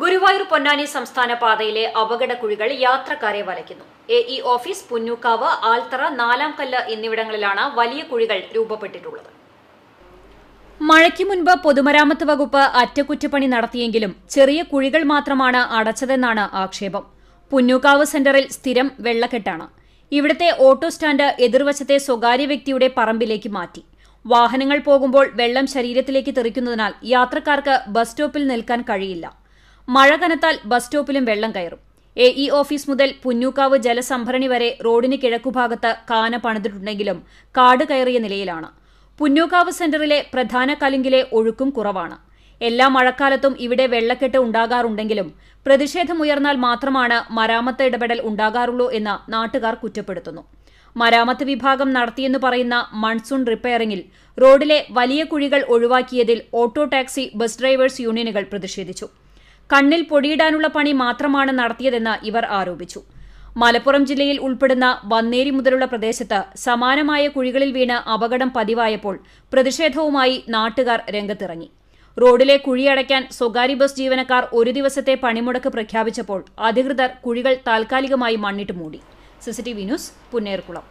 ഗുരുവായൂർ പൊന്നാനി സംസ്ഥാന പാതയിലെ അപകടക്കുഴികൾ യാത്രക്കാരെ വലയ്ക്കുന്നു. AE ഓഫീസ്, പുന്നൂക്കാവ്, ആൽത്തറ, നാലാംകല്ല് എന്നിവിടങ്ങളിലാണ് വലിയ കുഴികൾ രൂപപ്പെട്ടിട്ടുള്ളത്. മഴയ്ക്ക് മുൻപ് പൊതുമരാമത്ത് വകുപ്പ് അറ്റകുറ്റപ്പണി നടത്തിയെങ്കിലും ചെറിയ കുഴികൾ മാത്രമാണ് അടച്ചതെന്നാണ് ആക്ഷേപം. പുന്നൂക്കാവ് സെന്ററിൽ സ്ഥിരം വെള്ളക്കെട്ടാണ്. ഇവിടുത്തെ ഓട്ടോ സ്റ്റാൻഡ് എതിർവശത്തെ സ്വകാര്യ വ്യക്തിയുടെ പറമ്പിലേക്ക് മാറ്റി. വാഹനങ്ങൾ പോകുമ്പോൾ വെള്ളം ശരീരത്തിലേക്ക് തെറിക്കുന്നതിനാൽ യാത്രക്കാർക്ക് ബസ് സ്റ്റോപ്പിൽ നിൽക്കാൻ കഴിയില്ല. മഴ കനത്താൽ ബസ് സ്റ്റോപ്പിലും വെള്ളം കയറും. AE ഓഫീസ് മുതൽ പുന്നൂക്കാവ് ജലസംഭരണി വരെ റോഡിന് കിഴക്കുഭാഗത്ത് കാന പണിതിട്ടുണ്ടെങ്കിലും കാട് കയറിയ നിലയിലാണ്. പുന്നൂക്കാവ് സെന്ററിലെ പ്രധാന കലുങ്കിലെ ഒഴുക്കും കുറവാണ്. എല്ലാ മഴക്കാലത്തും ഇവിടെ വെള്ളക്കെട്ട് ഉണ്ടാകാറുണ്ടെങ്കിലും പ്രതിഷേധമുയർന്നാൽ മാത്രമാണ് മരാമത്ത് ഇടപെടൽ ഉണ്ടാകാറുള്ളൂ എന്ന് നാട്ടുകാർ കുറ്റപ്പെടുത്തുന്നു. മരാമത്ത് വിഭാഗം നടത്തിയെന്ന് പറയുന്ന മൺസൂൺ റിപ്പയറിംഗിൽ റോഡിലെ വലിയ കുഴികൾ ഒഴിവാക്കിയതിൽ ഓട്ടോ ടാക്സി ബസ് ഡ്രൈവേഴ്സ് യൂണിയനുകൾ പ്രതിഷേധിച്ചു. കണ്ണിൽ പൊടിയിടാനുള്ള പണി മാത്രമാണ് നടത്തിയതെന്ന് ഇവർ ആരോപിച്ചു. മലപ്പുറം ജില്ലയിൽ ഉൾപ്പെടുന്ന വന്നേരി മുതലുള്ള പ്രദേശത്ത് സമാനമായ കുഴികളിൽ വീണ് അപകടം പതിവായപ്പോൾ പ്രതിഷേധവുമായി നാട്ടുകാർ രംഗത്തിറങ്ങി. റോഡിലെ കുഴിയടയ്ക്കാൻ സ്വകാര്യ ബസ് ജീവനക്കാർ ഒരു ദിവസത്തെ പണിമുടക്ക് പ്രഖ്യാപിച്ചപ്പോൾ അധികൃതർ കുഴികൾ താൽക്കാലികമായി മണ്ണിട്ട് മൂടി. CCTV news, Punnerkulam.